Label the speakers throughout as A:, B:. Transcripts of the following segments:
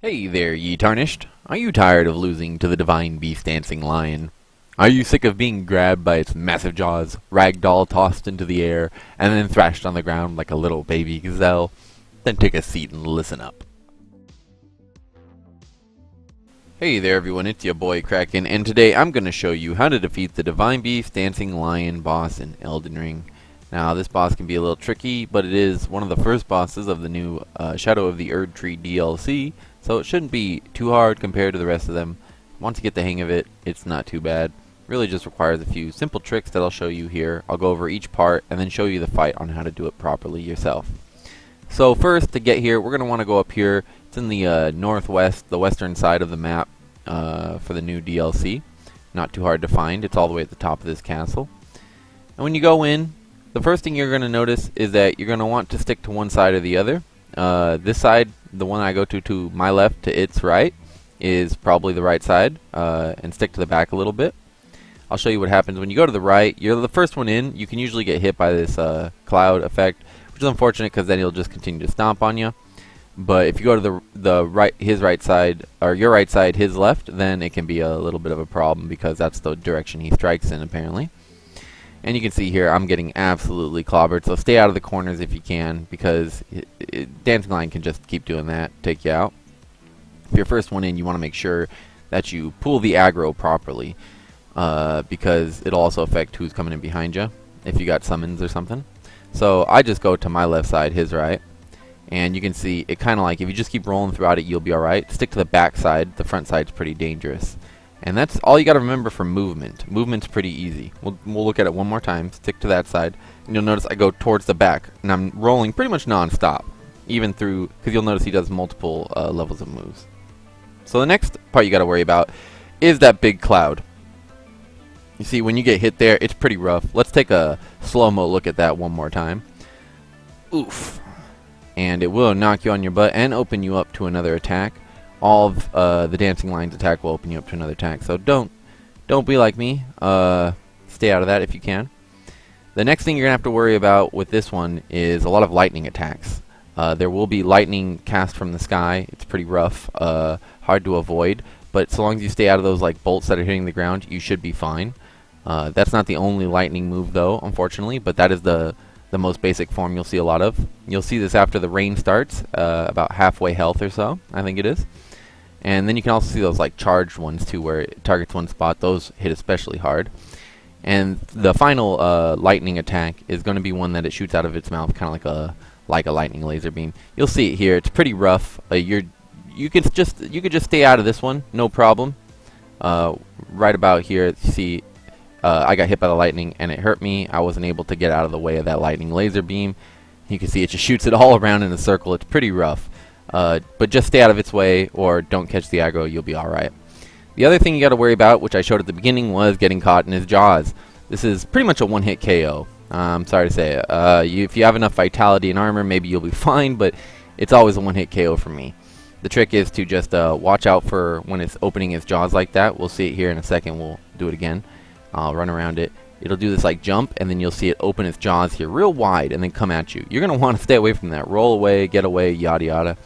A: Hey there, ye tarnished. Are you tired of losing to the divine beast dancing lion? Are you sick of being grabbed by its massive jaws, ragdoll tossed into the air, and then thrashed on the ground like a little baby gazelle? Then take a seat and listen up. Hey there everyone, it's your boy Kraken, and today I'm going to show you how to defeat the divine beast dancing lion boss in Elden Ring. Now this boss can be a little tricky, but it is one of the first bosses of the new Shadow of the Erdtree DLC, so it shouldn't be too hard compared to the rest of them. Once you get the hang of it, it's not too bad. Really just requires a few simple tricks that I'll show you here. I'll go over each part and then show you the fight on how to do it properly yourself. So first, to get here, we're going to want to go up here. It's in the northwest, the western side of the map for the new DLC. Not too hard to find. It's all the way at the top of this castle. And when you go in, the first thing you're going to notice is that you're going to want to stick to one side or the other. This side, the one I go to my left, to its right, is probably the right side, and stick to the back a little bit. I'll show you what happens when you go to the right. You're the first one in. You can usually get hit by this cloud effect, which is unfortunate because then he'll just continue to stomp on you. But if you go to the right, his right side, or your right side, his left, then it can be a little bit of a problem because that's the direction he strikes in, apparently. And you can see here I'm getting absolutely clobbered, so stay out of the corners if you can, because Dancing Lion can just keep doing that, take you out. If you're first one in, you want to make sure that you pull the aggro properly, because it'll also affect who's coming in behind you, if you got summons or something. So I just go to my left side, his right, and you can see it kind of like, if you just keep rolling throughout it, you'll be alright. Stick to the back side, the front side's pretty dangerous. And that's all you got to remember for movement. Movement's pretty easy. We'll look at it one more time. Stick to that side. And you'll notice I go towards the back. And I'm rolling pretty much non-stop. Even through, because you'll notice he does multiple levels of moves. So the next part you got to worry about is that big cloud. You see, when you get hit there, it's pretty rough. Let's take a slow-mo look at that one more time. Oof. And it will knock you on your butt and open you up to another attack. All of the Dancing Lion's attack will open you up to another attack. So don't be like me. Stay out of that if you can. The next thing you're going to have to worry about with this one is a lot of lightning attacks. There will be lightning cast from the sky. It's pretty rough, hard to avoid. But so long as you stay out of those like bolts that are hitting the ground, you should be fine. That's not the only lightning move though, unfortunately, but that is the most basic form you'll see a lot of. You'll see this after the rain starts, about halfway health or so, I think it is. And then you can also see those like charged ones too, where it targets one spot. Those hit especially hard. And the final lightning attack is going to be one that it shoots out of its mouth, kind of like a lightning laser beam. You'll see it here. It's pretty rough. You could just stay out of this one, no problem. Right about here, you see, I got hit by the lightning and it hurt me. I wasn't able to get out of the way of that lightning laser beam. You can see it just shoots it all around in a circle. It's pretty rough. But just stay out of its way or don't catch the aggro, you'll be alright. The other thing you got to worry about, which I showed at the beginning, was getting caught in his jaws. This is pretty much a one-hit KO. I'm sorry to say it. If you have enough vitality and armor, maybe you'll be fine, but it's always a one-hit KO for me. The trick is to just watch out for when it's opening its jaws like that. We'll see it here in a second. We'll do it again. I'll run around it. It'll do this like jump, and then you'll see it open its jaws here real wide and then come at you. You're going to want to stay away from that. Roll away, get away, yada yada.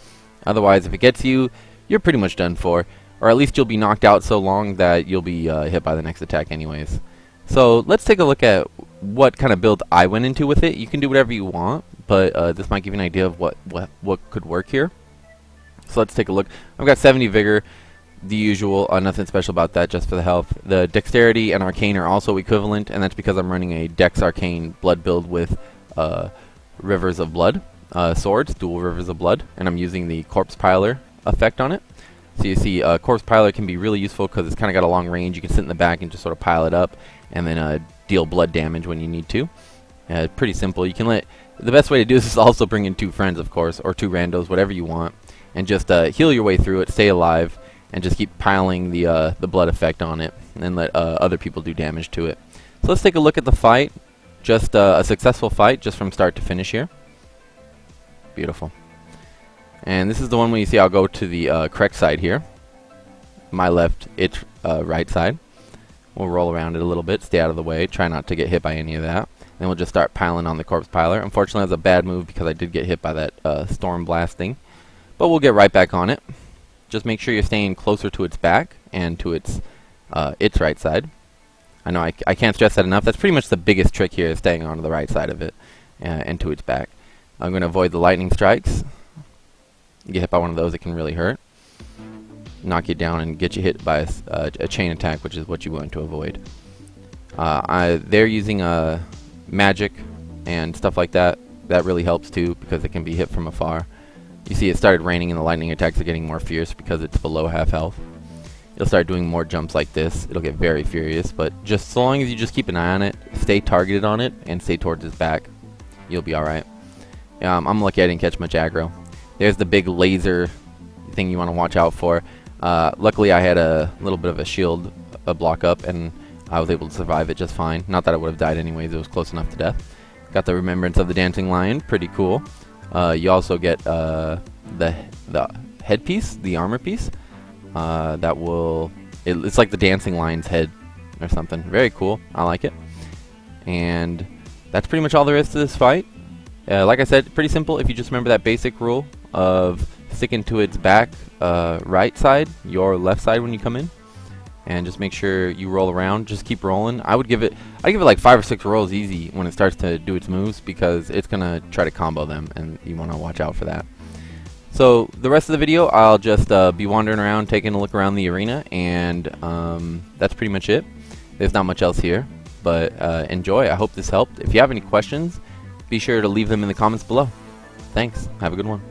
A: Otherwise, if it gets you, you're pretty much done for. Or at least you'll be knocked out so long that you'll be hit by the next attack anyways. So let's take a look at what kind of build I went into with it. You can do whatever you want, but this might give you an idea of what could work here. So let's take a look. I've got 70 Vigor, the usual, nothing special about that, just for the health. The Dexterity and Arcane are also equivalent, and that's because I'm running a Dex Arcane blood build with Rivers of Blood swords, dual Rivers of Blood, and I'm using the Corpse Piler effect on it. So you see, Corpse Piler can be really useful because it's kind of got a long range. You can sit in the back and just sort of pile it up, and then deal blood damage when you need to. Pretty simple. You can the best way to do this is also bring in 2 friends, of course, or 2 randos, whatever you want, and just heal your way through it, stay alive, and just keep piling the blood effect on it, and let other people do damage to it. So let's take a look at the fight. Just a successful fight, just from start to finish here. Beautiful. And this is the one where you see I'll go to the correct side here. My left, its right side. We'll roll around it a little bit, stay out of the way, try not to get hit by any of that. Then we'll just start piling on the Corpse Piler. Unfortunately, that's a bad move because I did get hit by that Storm Blast thing. But we'll get right back on it. just make sure you're staying closer to its back and to its right side. I know I can't stress that enough. That's pretty much the biggest trick here, is staying on the right side of it and to its back. I'm going to avoid the lightning strikes. You get hit by one of those, it can really hurt. Knock you down and get you hit by a chain attack, which is what you want to avoid. They're using magic and stuff like that. That really helps too, because it can be hit from afar. You see it started raining and the lightning attacks are getting more fierce because it's below half health. You'll start doing more jumps like this. It'll get very furious, but just so long as you just keep an eye on it, stay targeted on it, and stay towards its back, you'll be alright. I'm lucky I didn't catch much aggro. There's the big laser thing you want to watch out for. Luckily I had a little bit of a shield block up, and I was able to survive it just fine. Not that I would have died anyways, it was close enough to death. Got the Remembrance of the Dancing Lion, pretty cool. You also get the headpiece, the armor piece. That will... It's like the Dancing Lion's head or something. Very cool. I like it. And that's pretty much all there is to this fight. Like I said, pretty simple if you just remember that basic rule of sticking to its back right side, your left side when you come in. And just make sure you roll around. Just keep rolling. I'd give it like 5 or 6 rolls easy when it starts to do its moves, because it's going to try to combo them, and you want to watch out for that. So the rest of the video, I'll just be wandering around, taking a look around the arena, and that's pretty much it. There's not much else here, but enjoy. I hope this helped. If you have any questions, be sure to leave them in the comments below. Thanks. Have a good one.